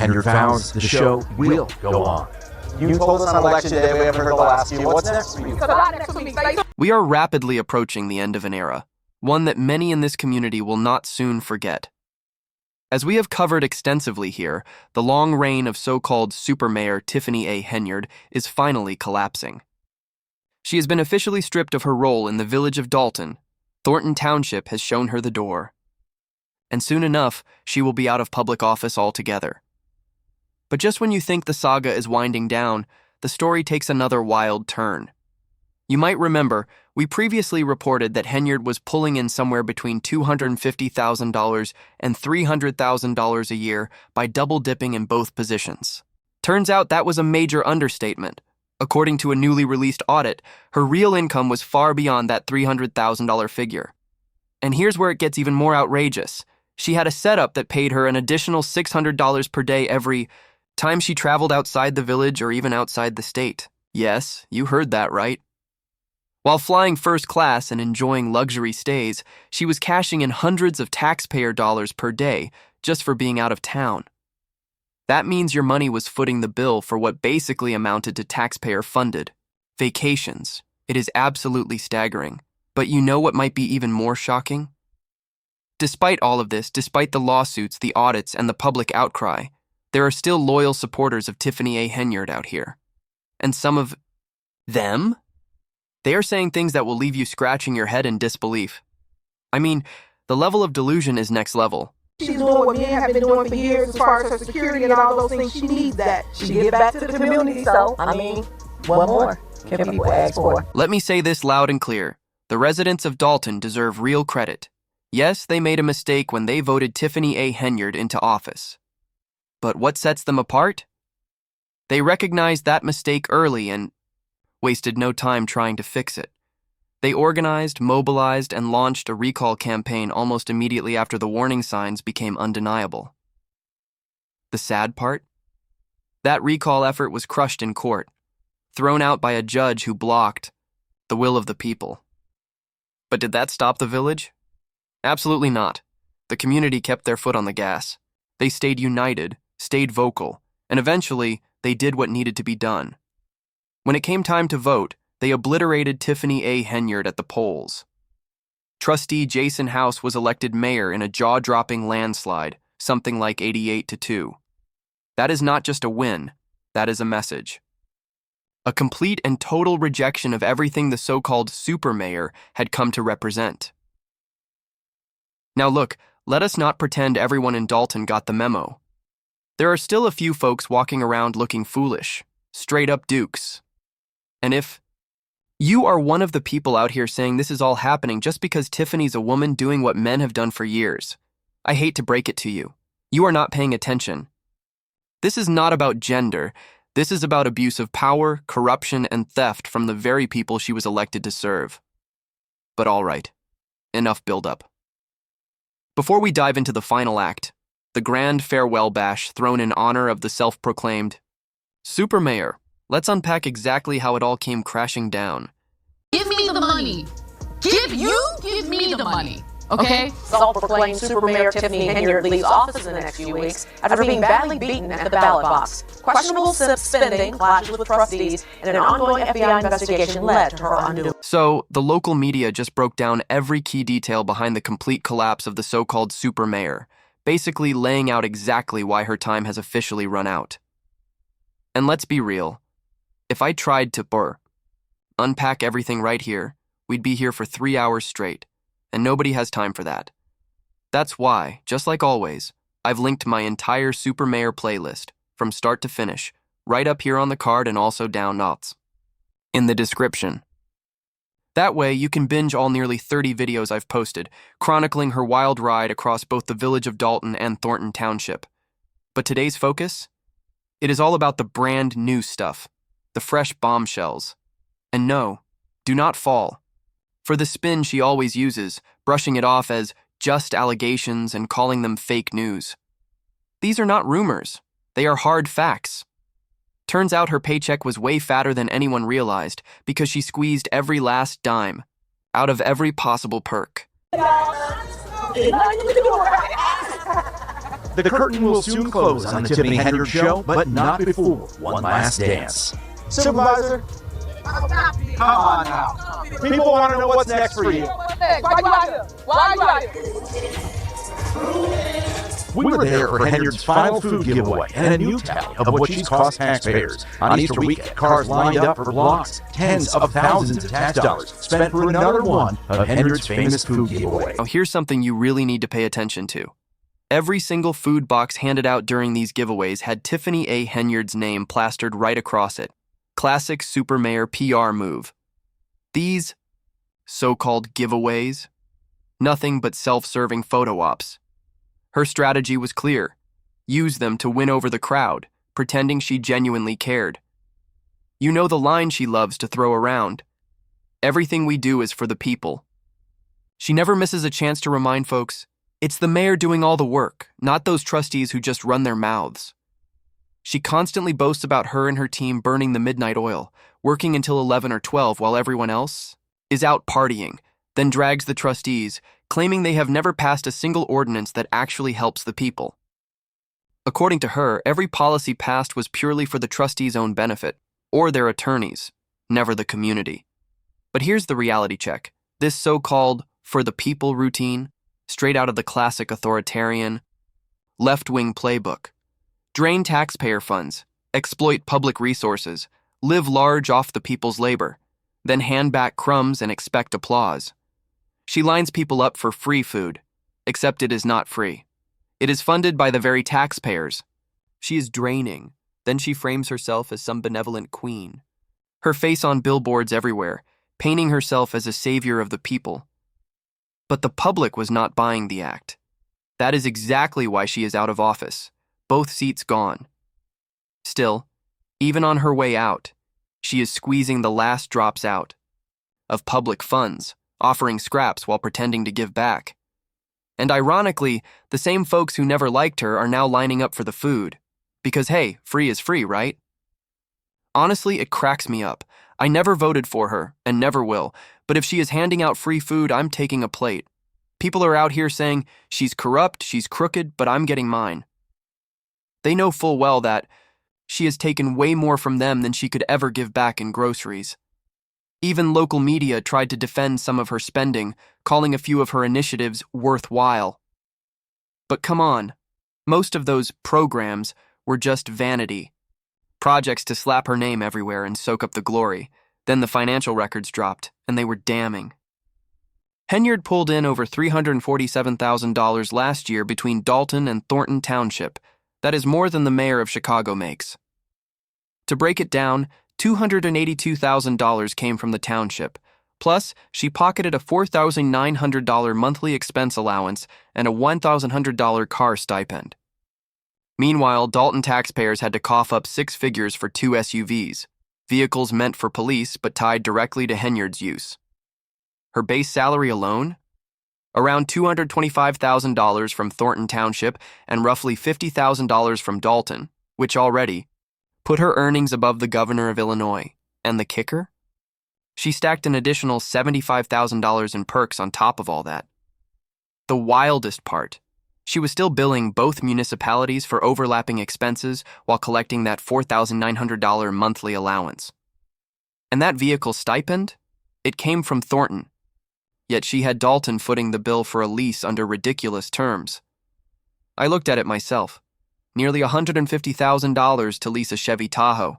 Henyard vows the show will go on. You told us on election day we haven't heard the last few. What's next for you? We are rapidly approaching the end of an era, one that many in this community will not soon forget. As we have covered extensively here, the long reign of so-called Super Mayor Tiffany A. Henyard is finally collapsing. She has been officially stripped of her role in the village of Dalton. Thornton Township has shown her the door. And soon enough, she will be out of public office altogether. But just when you think the saga is winding down, the story takes another wild turn. You might remember, we previously reported that Henyard was pulling in somewhere between $250,000 and $300,000 a year by double-dipping in both positions. Turns out that was a major understatement. According to a newly released audit, her real income was far beyond that $300,000 figure. And here's where it gets even more outrageous. She had a setup that paid her an additional $600 per day every time she traveled outside the village or even outside the state. Yes, you heard that right. While flying first class and enjoying luxury stays, she was cashing in hundreds of taxpayer dollars per day just for being out of town. That means your money was footing the bill for what basically amounted to taxpayer-funded vacations. It is absolutely staggering. But you know what might be even more shocking? Despite all of this, despite the lawsuits, the audits, and the public outcry, there are still loyal supporters of Tiffany A. Henyard out here. And some of them? They are saying things that will leave you scratching your head in disbelief. I mean, the level of delusion is next level. She's doing what men have been doing for years as far as her security and all those things. She needs that. She give back to the community, so, I mean, what more can people ask for? Let me say this loud and clear. The residents of Dalton deserve real credit. Yes, they made a mistake when they voted Tiffany A. Henyard into office. But what sets them apart? They recognized that mistake early and wasted no time trying to fix it. They organized, mobilized, and launched a recall campaign almost immediately after the warning signs became undeniable. The sad part? That recall effort was crushed in court, thrown out by a judge who blocked the will of the people. But did that stop the village? Absolutely not. The community kept their foot on the gas. They stayed united, stayed vocal, and eventually they did what needed to be done. When it came time to vote, they obliterated Tiffany A. Henyard at the polls. Trustee Jason House was elected mayor in a jaw-dropping landslide, something like 88-2. That is not just a win, that is a message. A complete and total rejection of everything the so-called super mayor had come to represent. Now look, let us not pretend everyone in Dalton got the memo. There are still a few folks walking around looking foolish, straight-up dukes. And if you are one of the people out here saying this is all happening just because Tiffany's a woman doing what men have done for years, I hate to break it to you. You are not paying attention. This is not about gender. This is about abuse of power, corruption, and theft from the very people she was elected to serve. But all right, enough build-up. Before we dive into the final act, the grand farewell bash thrown in honor of the self-proclaimed Super Mayor, let's unpack exactly how it all came crashing down. Give me the money. Give me the money. Okay? Self-proclaimed Super Mayor Tiffany Henyard leaves office in the next few weeks after being badly beaten at the ballot box. Questionable spending, clashes with trustees, and an ongoing FBI investigation led to her undoing. So, the local media just broke down every key detail behind the complete collapse of the so-called Super Mayor, basically laying out exactly why her time has officially run out. And let's be real. If I tried to unpack everything right here, we'd be here for 3 hours straight, and nobody has time for that. That's why, just like always, I've linked my entire Super Mayor playlist, from start to finish, right up here on the card and also down notes in the description. That way, you can binge all nearly 30 videos I've posted, chronicling her wild ride across both the village of Dalton and Thornton Township. But today's focus? It is all about the brand new stuff, the fresh bombshells. And no, do not fall for the spin she always uses, brushing it off as just allegations and calling them fake news. These are not rumors. They are hard facts. Turns out her paycheck was way fatter than anyone realized because she squeezed every last dime out of every possible perk. The curtain will soon close on the Tiffany Henyard Show, but not before one last dance. Supervisor, come on now. People want to know what's next for you. Why you out here? Why you out here? We were there for Henyard's final food giveaway and a new tally of what she's cost taxpayers. On Easter weekend, cars lined up for blocks, tens of thousands of tax dollars spent for another one of Henyard's famous food giveaway. Now here's something you really need to pay attention to. Every single food box handed out during these giveaways had Tiffany A. Henyard's name plastered right across it. Classic super mayor PR move. These so-called giveaways, nothing but self-serving photo ops. Her strategy was clear. Use them to win over the crowd, pretending she genuinely cared. You know the line she loves to throw around. Everything we do is for the people. She never misses a chance to remind folks, it's the mayor doing all the work, not those trustees who just run their mouths. She constantly boasts about her and her team burning the midnight oil, working until 11 or 12 while everyone else is out partying, then drags the trustees, claiming they have never passed a single ordinance that actually helps the people. According to her, every policy passed was purely for the trustees' own benefit, or their attorneys, never the community. But here's the reality check. This so-called for the people routine, straight out of the classic authoritarian, left-wing playbook. Drain taxpayer funds, exploit public resources, live large off the people's labor, then hand back crumbs and expect applause. She lines people up for free food, except it is not free. It is funded by the very taxpayers. She is draining, then she frames herself as some benevolent queen. Her face on billboards everywhere, painting herself as a savior of the people. But the public was not buying the act. That is exactly why she is out of office, both seats gone. Still, even on her way out, she is squeezing the last drops out of public funds, offering scraps while pretending to give back. And ironically, the same folks who never liked her are now lining up for the food. Because hey, free is free, right? Honestly, it cracks me up. I never voted for her, and never will, but if she is handing out free food, I'm taking a plate. People are out here saying, she's corrupt, she's crooked, but I'm getting mine. They know full well that she has taken way more from them than she could ever give back in groceries. Even local media tried to defend some of her spending, calling a few of her initiatives worthwhile. But come on, most of those programs were just vanity. Projects to slap her name everywhere and soak up the glory. Then the financial records dropped, and they were damning. Henyard pulled in over $347,000 last year between Dalton and Thornton Township. That is more than the mayor of Chicago makes. To break it down, $282,000 came from the township. Plus, she pocketed a $4,900 monthly expense allowance and a $1,100 car stipend. Meanwhile, Dalton taxpayers had to cough up 6 figures for 2 SUVs, vehicles meant for police but tied directly to Henyard's use. Her base salary alone? Around $225,000 from Thornton Township and roughly $50,000 from Dalton, which already put her earnings above the governor of Illinois. And the kicker? She stacked an additional $75,000 in perks on top of all that. The wildest part, she was still billing both municipalities for overlapping expenses while collecting that $4,900 monthly allowance. And that vehicle stipend? It came from Thornton. Yet she had Dalton footing the bill for a lease under ridiculous terms. I looked at it myself. Nearly $150,000 to lease a Chevy Tahoe.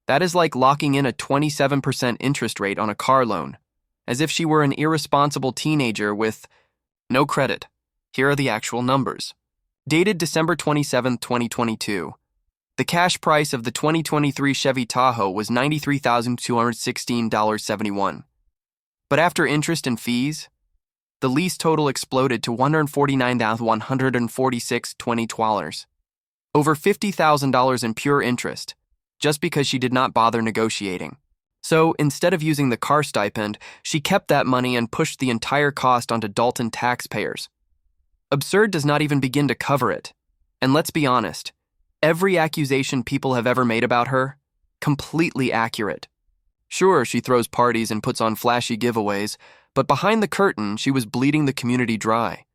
That is like locking in a 27% interest rate on a car loan, as if she were an irresponsible teenager with no credit. Here are the actual numbers. Dated December 27, 2022. The cash price of the 2023 Chevy Tahoe was $93,216.71. But after interest and fees, the lease total exploded to $149,146.20. Over $50,000 in pure interest, just because she did not bother negotiating. So, instead of using the car stipend, she kept that money and pushed the entire cost onto Dalton taxpayers. Absurd does not even begin to cover it. And let's be honest, every accusation people have ever made about her, completely accurate. Sure, she throws parties and puts on flashy giveaways, but behind the curtain, she was bleeding the community dry.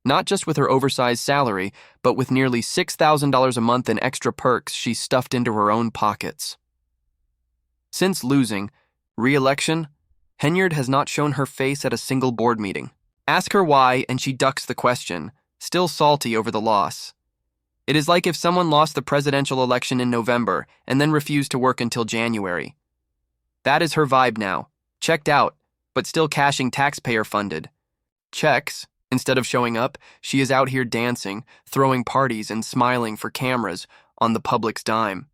Not just with her oversized salary, but with nearly $6,000 a month in extra perks she stuffed into her own pockets. Since losing re-election, Henyard has not shown her face at a single board meeting. Ask her why, and she ducks the question, still salty over the loss. It is like if someone lost the presidential election in November and then refused to work until January. That is her vibe now. Checked out, but still cashing taxpayer-funded checks. Instead of showing up, she is out here dancing, throwing parties, and smiling for cameras on the public's dime.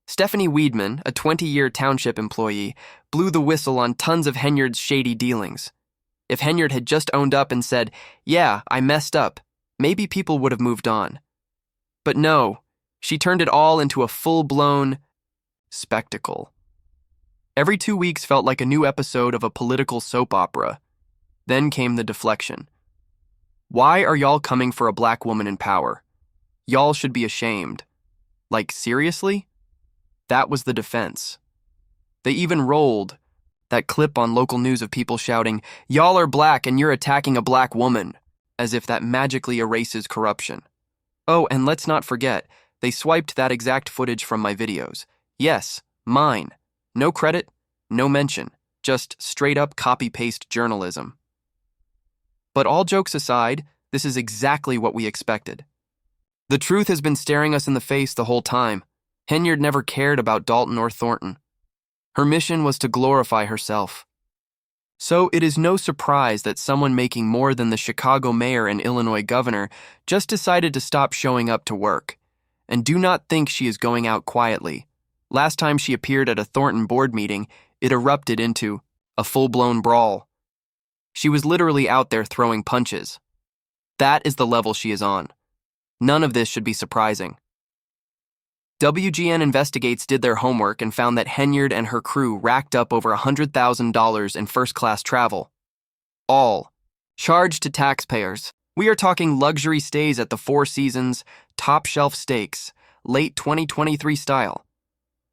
Stephanie Weidman, a 20-year township employee, blew the whistle on tons of Henyard's shady dealings. If Henyard had just owned up and said, "Yeah, I messed up," maybe people would have moved on. But no, she turned it all into a full-blown spectacle. Every 2 weeks felt like a new episode of a political soap opera. Then came the deflection. Why are y'all coming for a black woman in power? Y'all should be ashamed. Like, seriously? That was the defense. They even rolled that clip on local news of people shouting, "Y'all are black and you're attacking a black woman," as if that magically erases corruption. Oh, and let's not forget, they swiped that exact footage from my videos. Yes, mine. No credit, no mention, just straight-up copy-paste journalism. But all jokes aside, this is exactly what we expected. The truth has been staring us in the face the whole time. Henyard never cared about Dalton or Thornton. Her mission was to glorify herself. So it is no surprise that someone making more than the Chicago mayor and Illinois governor just decided to stop showing up to work. And do not think she is going out quietly. Last time she appeared at a Thornton board meeting, it erupted into a full-blown brawl. She was literally out there throwing punches. That is the level she is on. None of this should be surprising. WGN Investigates did their homework and found that Henyard and her crew racked up over $100,000 in first-class travel. All charged to taxpayers. We are talking luxury stays at the Four Seasons, top-shelf steaks, late 2023 style.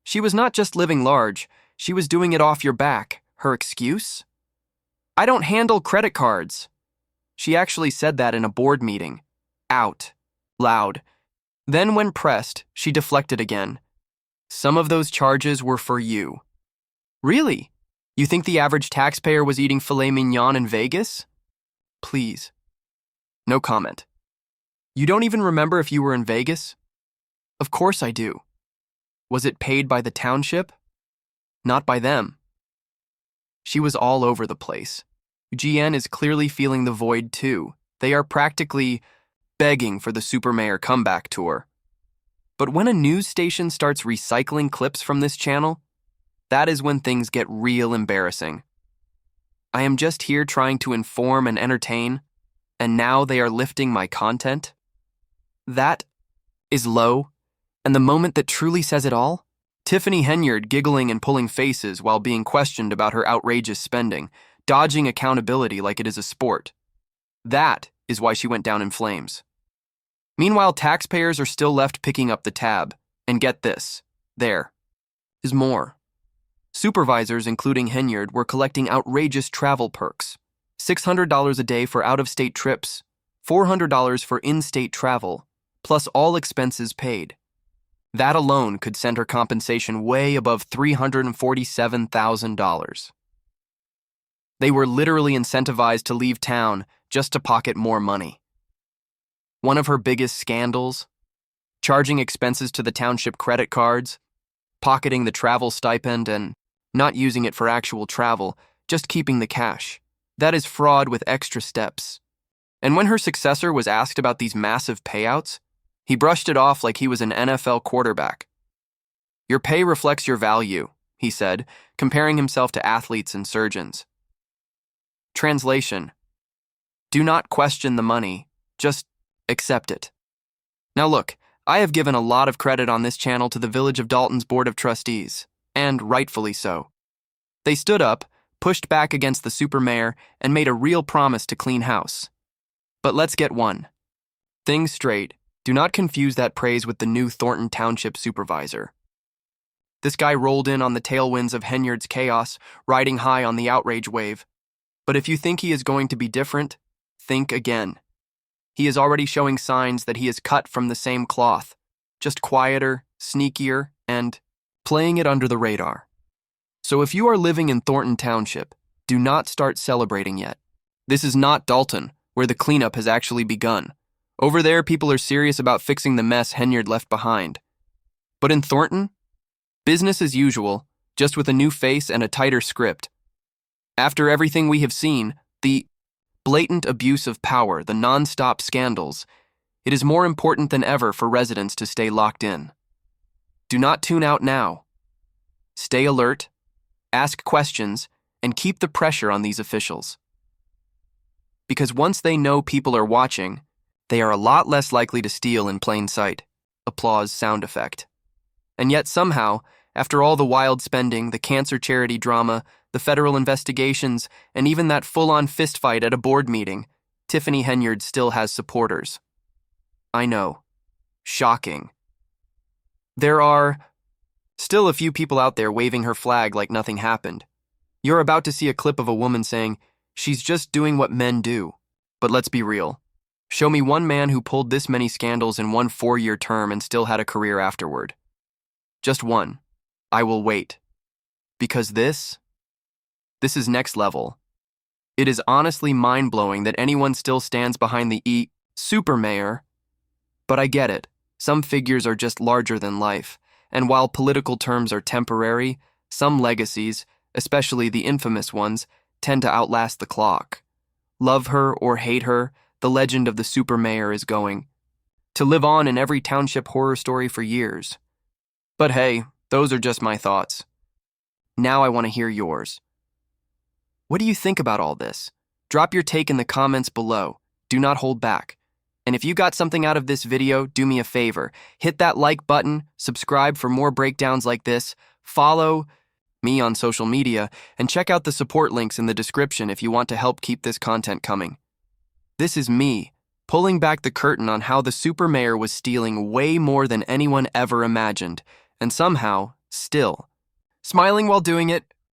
She was not just living large, she was doing it off your back. Her excuse? "I don't handle credit cards." She actually said that in a board meeting. Out. Loud. Then when pressed, she deflected again. "Some of those charges were for you." Really? You think the average taxpayer was eating filet mignon in Vegas? Please. No comment. You don't even remember if you were in Vegas? Of course I do. Was it paid by the township? Not by them. She was all over the place. GN is clearly feeling the void too. They are practically begging for the Supermayor comeback tour. But when a news station starts recycling clips from this channel, that is when things get real embarrassing. I am just here trying to inform and entertain, and now they are lifting my content? That is low, and the moment that truly says it all? Tiffany Henyard giggling and pulling faces while being questioned about her outrageous spending, dodging accountability like it is a sport. That is why she went down in flames. Meanwhile, taxpayers are still left picking up the tab. And get this, there is more. Supervisors, including Henyard, were collecting outrageous travel perks. $600 a day for out-of-state trips, $400 for in-state travel, plus all expenses paid. That alone could send her compensation way above $347,000. They were literally incentivized to leave town just to pocket more money. One of her biggest scandals, charging expenses to the township credit cards, pocketing the travel stipend and not using it for actual travel, just keeping the cash. That is fraud with extra steps. And when her successor was asked about these massive payouts, he brushed it off like he was an NFL quarterback. "Your pay reflects your value," he said, comparing himself to athletes and surgeons. Translation: do not question the money, just accept it. Now look, I have given a lot of credit on this channel to the Village of Dalton's Board of Trustees, and rightfully so. They stood up, pushed back against the Supermayor, and made a real promise to clean house. But let's get one thing straight. Do not confuse that praise with the new Thornton Township supervisor. This guy rolled in on the tailwinds of Henyard's chaos, riding high on the outrage wave. But if you think he is going to be different, think again. He is already showing signs that he is cut from the same cloth, just quieter, sneakier, and playing it under the radar. So if you are living in Thornton Township, do not start celebrating yet. This is not Dalton, where the cleanup has actually begun. Over there, people are serious about fixing the mess Henyard left behind. But in Thornton, business as usual, just with a new face and a tighter script. After everything we have seen, the blatant abuse of power, the non-stop scandals, it is more important than ever for residents to stay locked in. Do not tune out now. Stay alert, ask questions, and keep the pressure on these officials. Because once they know people are watching, they are a lot less likely to steal in plain sight. Applause sound effect. And yet somehow, after all the wild spending, the cancer charity drama, the federal investigations, and even that full-on fistfight at a board meeting, Tiffany Henyard still has supporters. I know. Shocking. There are still a few people out there waving her flag like nothing happened. You're about to see a clip of a woman saying, "She's just doing what men do." But let's be real. Show me one man who pulled this many scandals in one 4-year term and still had a career afterward. Just one. I will wait. Because this is next level. It is honestly mind-blowing that anyone still stands behind the super mayor. But I get it. Some figures are just larger than life. And while political terms are temporary, some legacies, especially the infamous ones, tend to outlast the clock. Love her or hate her, the legend of the super mayor is going to live on in every township horror story for years. But hey, those are just my thoughts. Now I want to hear yours. What do you think about all this? Drop your take in the comments below. Do not hold back. And if you got something out of this video, do me a favor. Hit that like button, subscribe for more breakdowns like this, follow me on social media, and check out the support links in the description if you want to help keep this content coming. This is me, pulling back the curtain on how the super mayor was stealing way more than anyone ever imagined, and somehow, still, smiling while doing it,